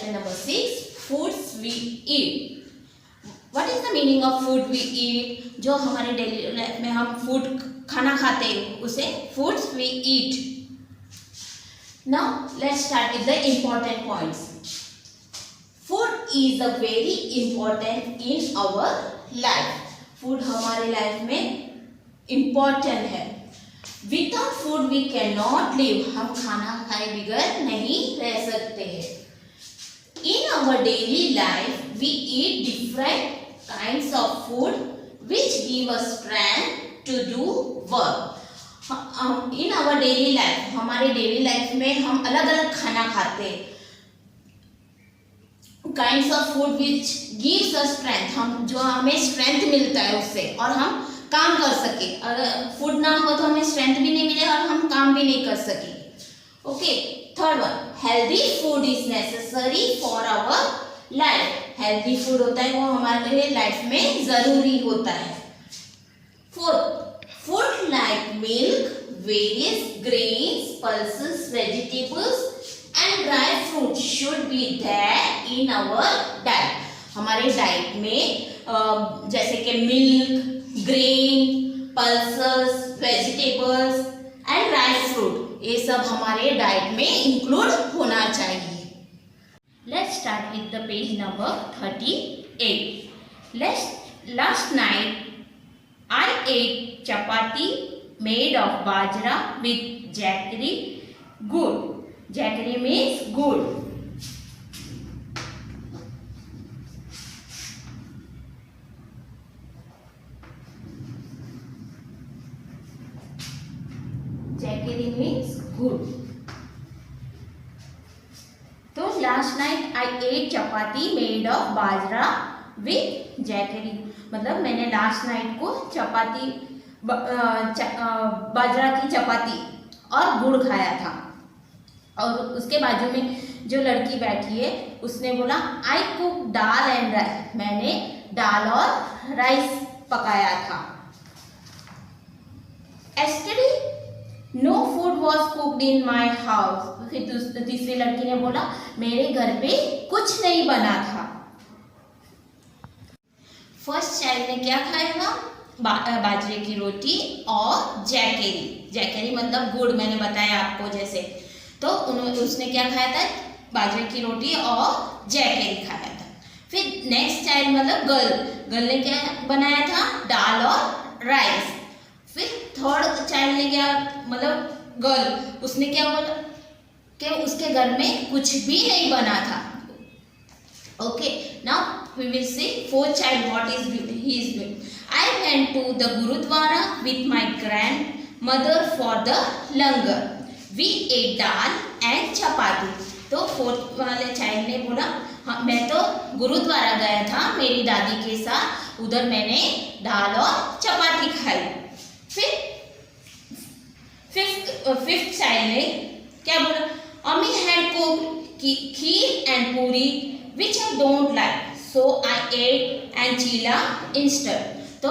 chapter number 6, foods we eat. What is the meaning of food we eat? जो हमारे daily life में हम food खाना खाते हैं उसे foods we eat. Now let's start with the important points. Food is a very important in our life. Food हमारे life में important है. Without food we cannot live. हम खाना खाए बगैर नहीं रह सकते हैं. In our daily life we eat different kinds of food which give us strength to do work. In our daily life, हमारे डेली लाइफ में हम अलग अलग खाना खाते हैं. Kinds of food which gives us strength. हम जो हमें स्ट्रेंथ मिलता है उससे और हम काम कर सके. अगर फूड ना हो तो हमें स्ट्रेंथ भी नहीं मिले और हम काम भी नहीं कर सके. Okay, third one, healthy food is necessary for our life. Healthy food होता है वो हमारे लाइफ में जरूरी होता है. Fourth, food like milk, various grains, pulses, vegetables and dry fruit should be there in our diet. हमारे डाइट में जैसे कि milk, grain, pulses, vegetables and dry fruit, ये सब हमारे डाइट में इंक्लूड होना चाहिए. Let's start with the page number 38. Last night I ate chapati made of bajra with jaggery. Good. Jaggery means good. Jaggery means good. तो last night I ate chapati made of bajra with jaggery. मतलब मैंने last night को चपाती बाजरा की चपाती और गुड़ खाया था. और उसके बाजू में जो लड़की बैठी है उसने बोला I cook dal and rice. मैंने दाल और राइस पकाया था. Yesterday no food was cooked in my house. फिर तीसरी लड़की ने बोला मेरे घर पे कुछ नहीं बना था. फर्स्ट चाइल्ड ने क्या खाया था? बाजरे की रोटी और जैकेरी. जैकेरी मतलब गुड़, मैंने बताया आपको जैसे. तो उसने क्या खाया था? बाजरे की रोटी और जैकेरी खाया था. फिर नेक्स्ट चाइल्ड मतलब गर्ल ने क्या बनाया था? दाल और राइस. फिर थर्ड चाइल्ड ने क्या मतलब गर्ल, उसने क्या बोला कि उसके घर में कुछ भी नहीं बना था. Okay, now we will see fourth child what is he is doing. I went to the gurdwara with my grandmother for the langar. We ate dal and chapati. तो फोर्थ वाले चाइल्ड ने बोला हाँ, मैं तो गुरुद्वारा गया था मेरी दादी के साथ, उधर मैंने दाल और चपाती खाई. फिफ्थ चाइल्ड ने क्या बोला? अम्मी had cooked kheer and puri which I don't like, so I ate and cheela instead. तो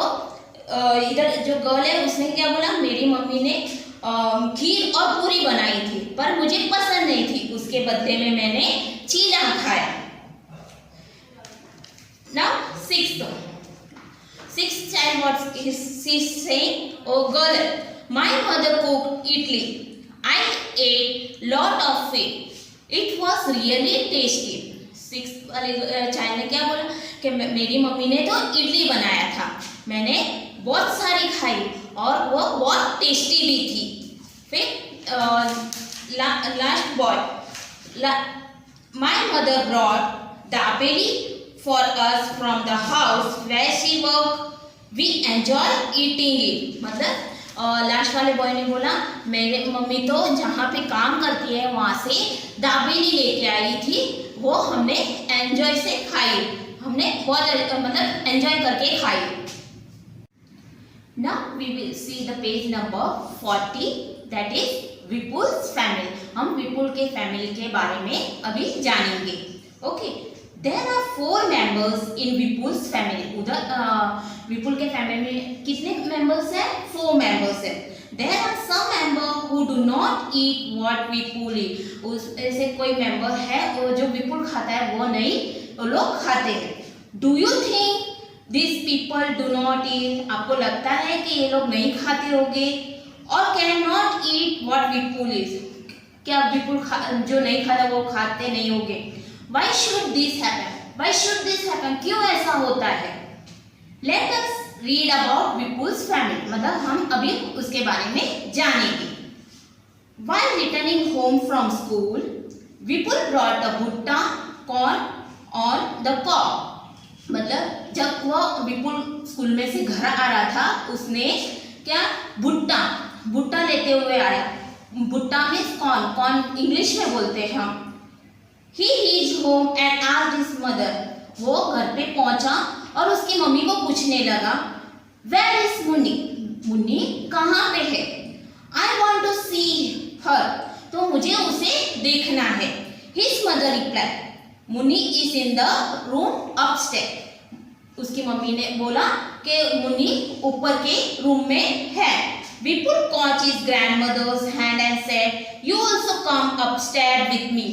इधर जो गर्ल है उसने क्या बोला? मेरी मम्मी ने खीर और पूरी बनाई थी पर मुझे पसंद नहीं थी, उसके बदले में मैंने चीला खाया. Now Sixth child, what is she saying? Oh girl, my mother cooked idli. I ate lot of it. It was really tasty. Sixth वाले child ने क्या बोला कि मेरी मम्मी ने तो इडली बनाया था, मैंने बहुत सारी खाई और वो बहुत टेस्टी भी थी. फिर last boy, my mother brought dabeli for us from the house where she worked. We enjoy eating it. मतलब लास्ट वाले बॉय ने बोला मेरे मम्मी तो जहाँ पे काम करती है वहाँ से दाबेली लेके आई थी, वो हमने एंजॉय से खाई, हमने बहुत मतलब एंजॉय करके खाई. Now we will see the page number 40, that is Vipul's family. हम विपुल के फैमिली के बारे में अभी जानेंगे. Okay, there are 4 members in Vipul's family. उधर विपुल के फैमिली में कितने मेंबर्स हैं? 4 मेंबर्स हैं. There are some member who do not eat what Vipul eat. उस ऐसे कोई मेंबर है और जो विपुल खाता है वो नहीं वो लोग खाते हैं। Do you think this people do not ईट? आपको लगता है कि ये लोग नहीं खाते होंगे? और can not eat what Vipul ईट? क्या विपुल जो नहीं खाता वो खाते नहीं होंगे? Why should this happen? Why should this happen? क्यों ऐसा होता है? Let us read about Vipul's family. मतलब हम अभी उसके बारे में जानेंगे। While returning home from school, Vipul brought the bhutta, corn on the cob. मतलब जब वह विपुल स्कूल में से घर आ रहा था उसने क्या भुट्टा लेते हुए आया। भुट्टा मीन्स कॉर्न इंग्लिश में बोलते हैं हम। He reached home and asked his mother. वो घर पे पहुंचा और उसकी मम्मी को पूछने लगा, Where is मुन्नी? मुन्नी कहाँ पे है? I want to see her. तो मुझे उसे देखना है। His mother replied, Munni is in the room upstairs. उसकी मम्मी ने बोला कि मुन्नी ऊपर के रूम में है। Vipul caught his grandmother's hand and said, You also come upstairs with me.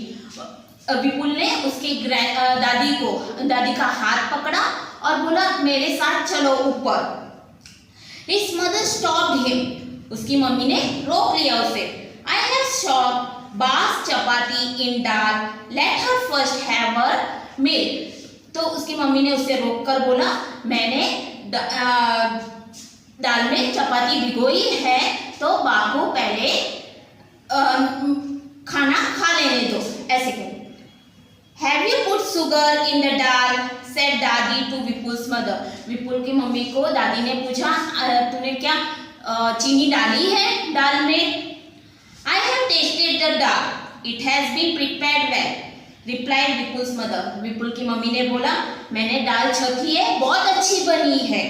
विपुल ने उसकी दादी का हाथ पकड़ा और बोला मेरे साथ चलो ऊपर। His mother stopped him. उसकी मम्मी ने रोक लिया उसे। I have chopped Ba's chapati in dal. Let her first have her meal. तो उसकी मम्मी ने उसे रोककर बोला मैंने दाल में चपाती भिगोई है तो बा को पहले खाना खा लेने दो। ऐसे कहो। Have you put sugar in the dal? Said Dadi to Vipul's mother. विपुल की मम्मी को दादी ने पूछा तूने क्या चीनी डाली है दाल में? I have tasted the dal. It has been prepared well. Replied Vipul's mother. विपुल की मम्मी ने बोला मैंने दाल चखी है बहुत अच्छी बनी है।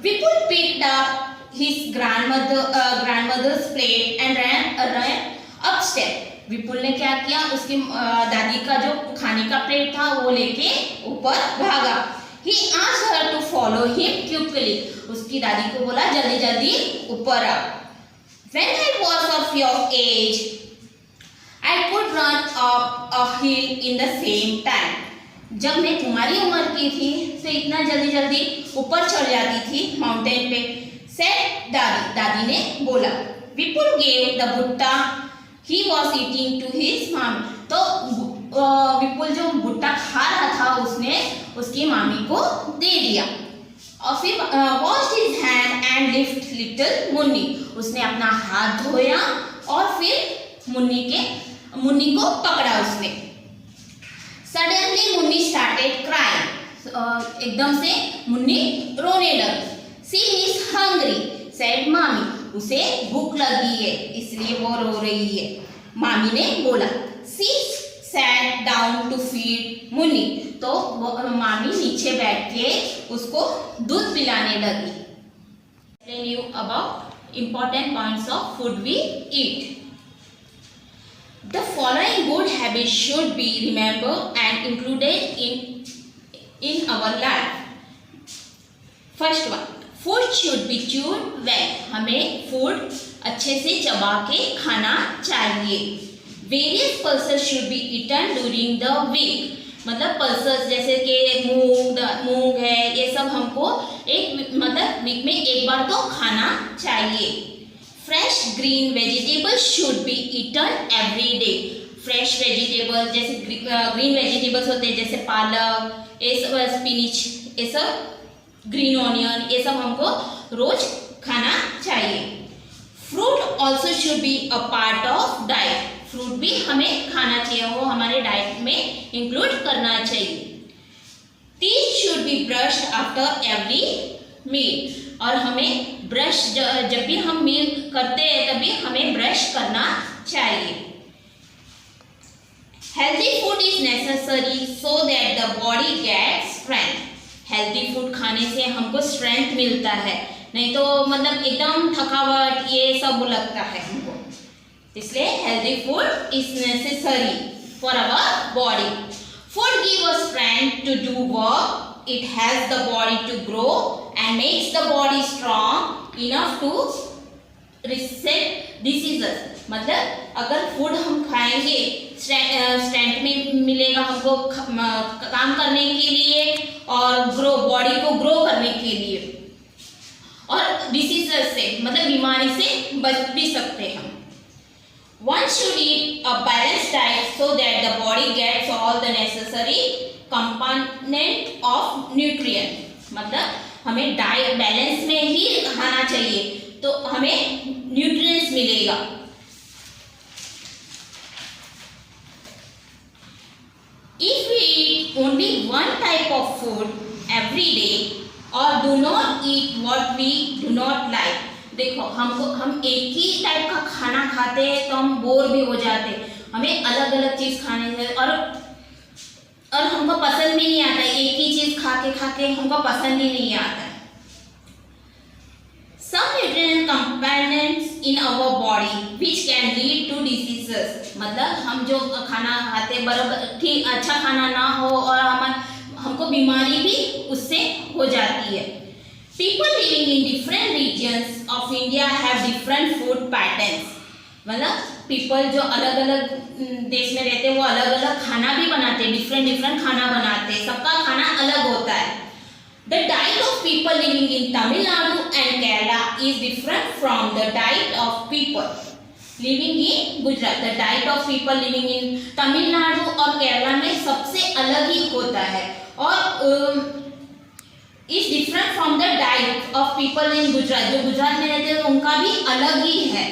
Vipul picked up his grandmother's plate and ran upstairs. विपुल ने क्या किया उसकी दादी का जो खाने का प्लेट था वो लेके ऊपर भागा। He asked her to follow him quickly. उसकी दादी को बोला जल्दी जल्दी ऊपर आओ। When I was of your age, I could run up a hill in the same time. जब मैं तुम्हारी उम्र की थी तो इतना जल्दी जल्दी ऊपर चढ़ जाती थी माउंटेन पे। Said दादी ने बोला। Vipul gave the bhutta he was eating to his mom. तो विपुल जो भुट्टा खा रहा था उसने उसकी मामी को दे दिया। और फिर washed his hand and lift little Munni. उसने अपना हाथ धोया और फिर मुन्नी को पकड़ा उसने। Suddenly Munni started crying. एकदम से मुन्नी रोने लगी। She is hungry, said मामी. उसे भूख लगी है इसलिए वो रो रही है। मामी ने बोला। She sat down to feed Munni. तो मामी नीचे बैठ के उसको दूध पिलाने लगी। Tell you about important points of food we eat. The following good habits should be remembered and included in our life. First one, food should be chewed well. हमें food अच्छे से चबा के खाना चाहिए। Various pulses should be eaten during the week. मतलब pulses जैसे कि मूंग है ये सब हमको मतलब वीक में एक बार तो खाना चाहिए। Fresh green vegetables should be eaten every day. Fresh vegetables जैसे green vegetables होते हैं जैसे पालक ये सब स्पिनिच ये सब ग्रीन ऑनियन ये सब हमको रोज खाना चाहिए। Fruit also should be a part of diet. Fruit भी हमें खाना चाहिए वो हमारे डाइट में इंक्लूड करना चाहिए। Teeth should be brushed after every meal. और हमें ब्रश जब भी हम मील करते हैं तभी हमें ब्रश करना चाहिए। Healthy food is necessary so that the body gets strength. Healthy food खाने से हमको स्ट्रेंथ मिलता है नहीं तो मतलब एकदम थकावट ये सब लगता है हमको। इसलिए healthy food is necessary for our body. Food give us strength to do work. It helps the body to grow and makes the body strong enough to recent diseases, मतलब अगर फूड हम खाएंगे स्ट्रेंथ में मिलेगा हमको काम करने के लिए और बॉडी को ग्रो करने के लिए, और डिसीजेस से मतलब बीमारी से बच भी सकते हैं हम। One should eat a balanced diet so that the body gets all the necessary component of nutrient, मतलब हमें डाइट बैलेंस में ही खाना चाहिए तो हमें न्यूट्रिएंट्स मिलेगा। If we eat only one type of food every day or do not eat what we do not like, देखो हम एक ही टाइप का खाना खाते हैं तो हम बोर भी हो जाते हैं, हमें अलग अलग चीज खाने से और हमको पसंद भी नहीं आता, एक ही चीज खा के हमको पसंद ही नहीं आता। Some nutrient components in our body which can lead to diseases, मतलब हम जो खाना खाते बराबर ठीक अच्छा खाना ना हो और हमको बीमारी भी उससे हो जाती है। People living in different regions of India have different food patterns, मतलब people जो अलग अलग देश में रहते हैं वो अलग अलग खाना भी बनाते हैं, डिफरेंट खाना बनाते हैं, सबका खाना अलग होता है। The diet of people living in Tamil Nadu and Kerala is different from the diet of people living in Gujarat. The diet of people living in Tamil Nadu और केरला में सबसे अलग ही होता है और is different from the diet of people in Gujarat, जो गुजरात में रहते हैं उनका भी अलग ही है।